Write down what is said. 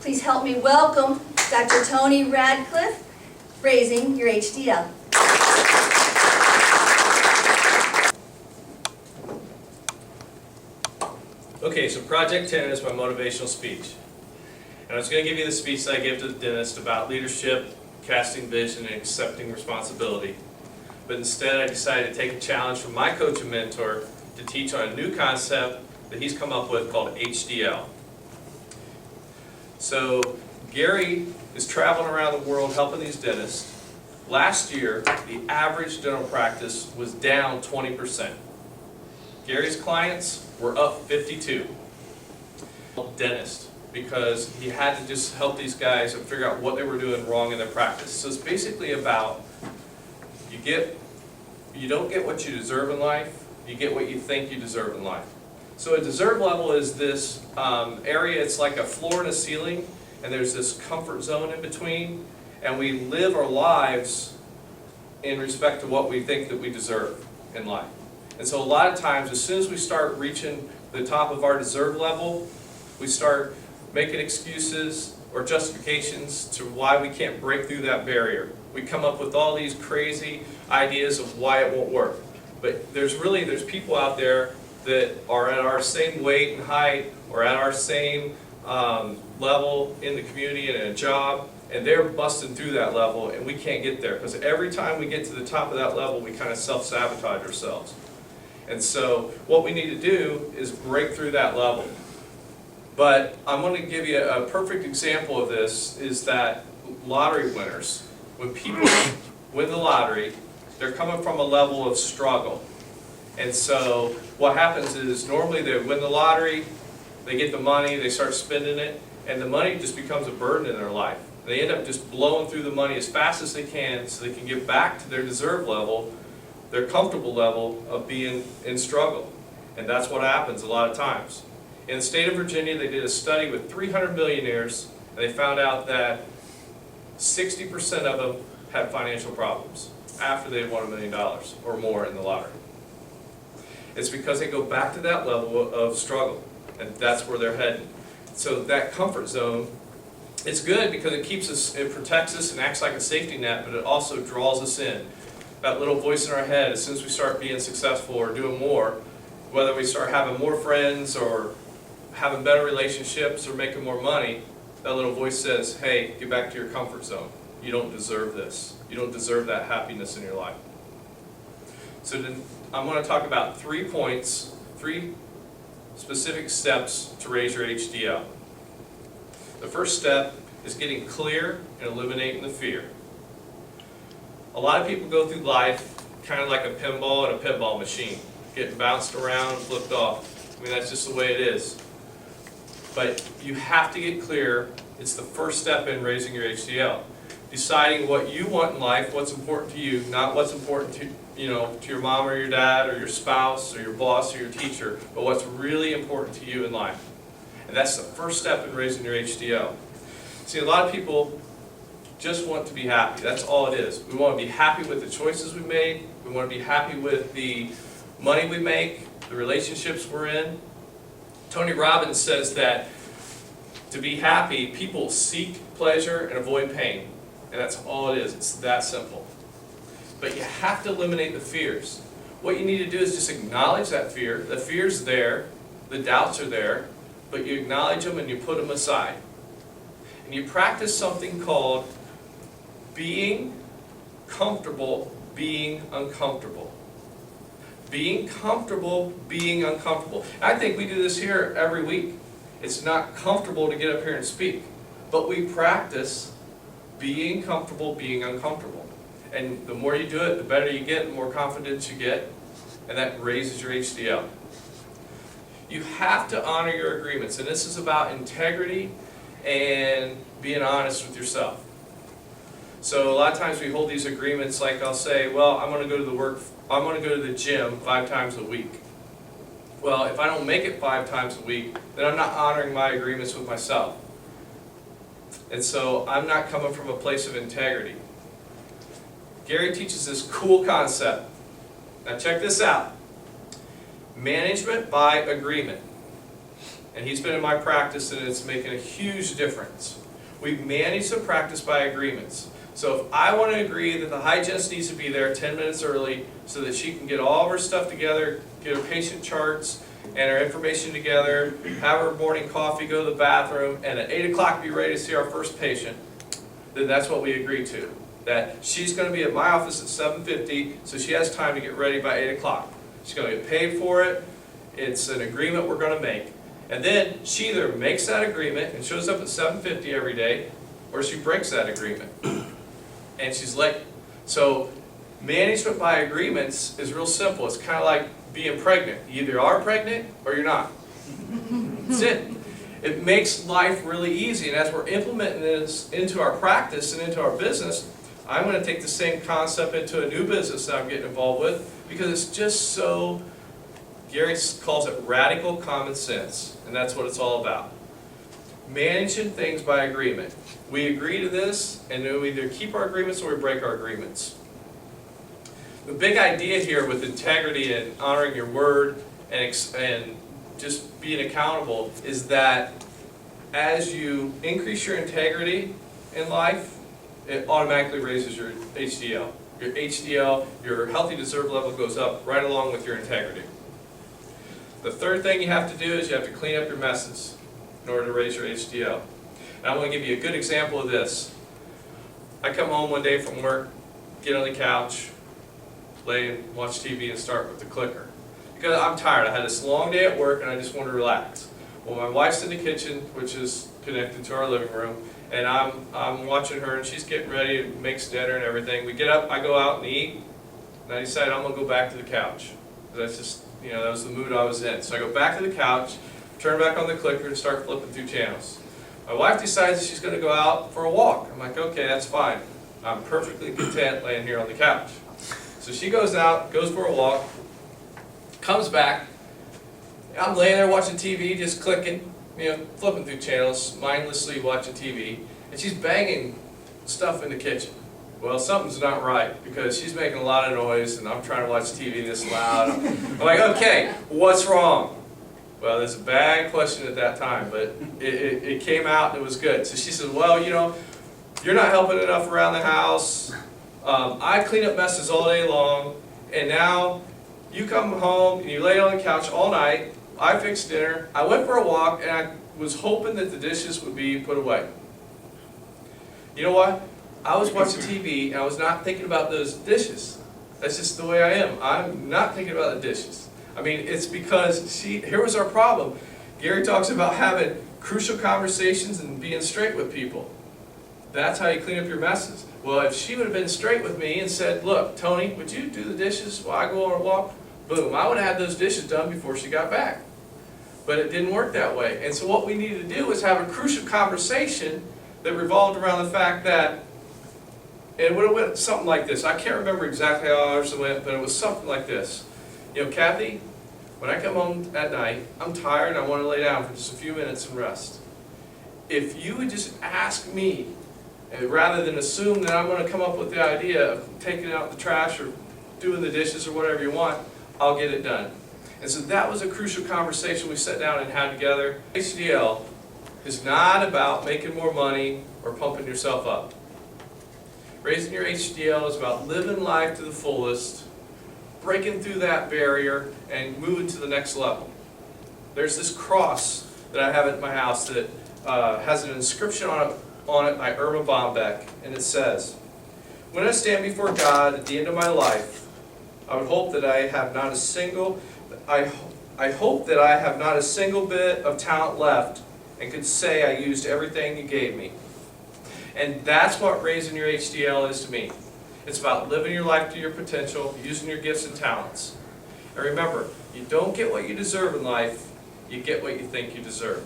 Please help me welcome Dr. Tony Ratliff, Raising Your HDL. Okay, so Project 10 is my motivational speech. And I was going to give you the speech that I gave to the dentist about leadership, casting vision, and accepting responsibility. But instead I decided to take a challenge from my coach and mentor to teach on a new concept that he's come up with called HDL. So Gary is traveling around the world helping these dentists. Last year, the average dental practice was down 20%. Gary's clients were up 52. Dentist, because he had to just help these guys and figure out what they were doing wrong in their practice. So it's basically about you don't get what you deserve in life, you get what you think you deserve in life. So a deserve level is this area, it's like a floor and a ceiling, and there's this comfort zone in between, and we live our lives in respect to what we think that we deserve in life. And so a lot of times, as soon as we start reaching the top of our deserve level, we start making excuses or justifications to why we can't break through that barrier. We come up with all these crazy ideas of why it won't work. But there's people out there that are at our same weight and height or at our same level in the community and in a job, and they're busting through that level and we can't get there because every time we get to the top of that level we kind of self-sabotage ourselves. And so what we need to do is break through that level. But I'm going to give you a perfect example of this is that lottery winners. When people win the lottery, they're coming from a level of struggle. And so what happens is normally they win the lottery, they get the money, they start spending it, and the money just becomes a burden in their life. They end up just blowing through the money as fast as they can so they can get back to their deserve level, their comfortable level of being in struggle. And that's what happens a lot of times. In the state of Virginia, they did a study with 300 millionaires, and they found out that 60% of them had financial problems after they won $1 million or more in the lottery. It's because they go back to that level of struggle, and that's where they're heading. So that comfort zone, it's good because it keeps us, it protects us and acts like a safety net, but it also draws us in. That little voice in our head, as soon as we start being successful or doing more, whether we start having more friends or having better relationships or making more money, that little voice says, hey, get back to your comfort zone. You don't deserve this. You don't deserve that happiness in your life. So then I'm going to talk about 3 points, 3 specific steps to raise your HDL. The first step is getting clear and eliminating the fear. A lot of people go through life kind of like a pinball and a pinball machine, getting bounced around, flipped off. I mean, that's just the way it is. But you have to get clear. It's the first step in raising your HDL. Deciding what you want in life, what's important to you, not what's important to to your mom or your dad or your spouse or your boss or your teacher, but what's really important to you in life. And that's the first step in raising your HDL. See, a lot of people just want to be happy. That's all it is. We want to be happy with the choices we made. We want to be happy with the money we make, the relationships we're in. Tony Robbins says that to be happy, people seek pleasure and avoid pain. And that's all it is. It's that simple. But you have to eliminate the fears. What you need to do is just acknowledge that fear. The fear's there. The doubts are there. But you acknowledge them and you put them aside. And you practice something called being comfortable being uncomfortable. Being comfortable being uncomfortable. I think we do this here every week. It's not comfortable to get up here and speak, but we practice being comfortable being uncomfortable. And the more you do it, the better you get, the more confidence you get, and that raises your HDL. You have to honor your agreements, and this is about integrity and being honest with yourself. So a lot of times we hold these agreements like I'll say, well, I'm going to go to the gym 5 times a week. Well, if I don't make it 5 times a week, then I'm not honoring my agreements with myself. And so I'm not coming from a place of integrity. Gary teaches this cool concept. Now check this out. Management by agreement. And he's been in my practice, and it's making a huge difference. We've managed to practice by agreements. So if I want to agree that the hygienist needs to be there 10 minutes early so that she can get all of her stuff together, get her patient charts and her information together, have her morning coffee, go to the bathroom, and at 8 o'clock be ready to see our first patient, then that's what we agreed to. That she's going to be at my office at 7:50, so she has time to get ready by 8 o'clock. She's going to get paid for it. It's an agreement we're going to make. And then she either makes that agreement and shows up at 7:50 every day, or she breaks that agreement and she's late. So management by agreements is real simple. It's kind of like being pregnant. You either are pregnant or you're not. That's it. It makes life really easy, and as we're implementing this into our practice and into our business, I'm going to take the same concept into a new business that I'm getting involved with, because it's just so, Gary calls it radical common sense, and that's what it's all about. Managing things by agreement. We agree to this, and then we either keep our agreements or we break our agreements. The big idea here with integrity and honoring your word and just being accountable is that as you increase your integrity in life, it automatically raises your HDL. Your HDL, your healthy deserve level, goes up right along with your integrity. The third thing you have to do is you have to clean up your messes in order to raise your HDL. And I want to give you a good example of this. I come home one day from work, get on the couch, lay and watch TV and start with the clicker. Because I'm tired. I had this long day at work and I just want to relax. Well, my wife's in the kitchen, which is connected to our living room, and I'm watching her, and she's getting ready to make dinner and everything. We get up, I go out and eat, and I decide I'm going to go back to the couch. That's just, that was the mood I was in. So I go back to the couch, turn back on the clicker, and start flipping through channels. My wife decides that she's going to go out for a walk. I'm like, okay, that's fine. I'm perfectly content laying here on the couch. So she goes out, goes for a walk, comes back. I'm laying there watching TV, just clicking, flipping through channels, mindlessly watching TV, and she's banging stuff in the kitchen. Well, something's not right, because she's making a lot of noise, and I'm trying to watch TV this loud. I'm like, okay, what's wrong? Well, there's a bad question at that time, but it came out and it was good. So she says, well, you're not helping enough around the house. I clean up messes all day long, and now you come home and you lay on the couch all night. I fixed dinner. I went for a walk, and I was hoping that the dishes would be put away. You know what? I was watching TV, and I was not thinking about those dishes. That's just the way I am. I'm not thinking about the dishes. I mean, it's because here was our problem. Gary talks about having crucial conversations and being straight with people. That's how you clean up your messes. Well, if she would have been straight with me and said, look, Tony, would you do the dishes while I go on a walk? Boom, I would have had those dishes done before she got back. But it didn't work that way. And so what we needed to do was have a crucial conversation that revolved around the fact that, and it would have went something like this. I can't remember exactly how ours went, but it was something like this. Kathy, when I come home at night, I'm tired and I want to lay down for just a few minutes and rest. If you would just ask me, rather than assume that I'm going to come up with the idea of taking out the trash or doing the dishes or whatever you want, I'll get it done. And so that was a crucial conversation we sat down and had together. HDL is not about making more money or pumping yourself up. Raising your HDL is about living life to the fullest, breaking through that barrier, and moving to the next level. There's this cross that I have at my house that has an inscription on it by Irma Bombeck, and it says, "When I stand before God at the end of my life, I hope that I have not a single bit of talent left and could say I used everything you gave me." And that's what raising your HDL is to me. It's about living your life to your potential, using your gifts and talents. And remember, you don't get what you deserve in life, you get what you think you deserve.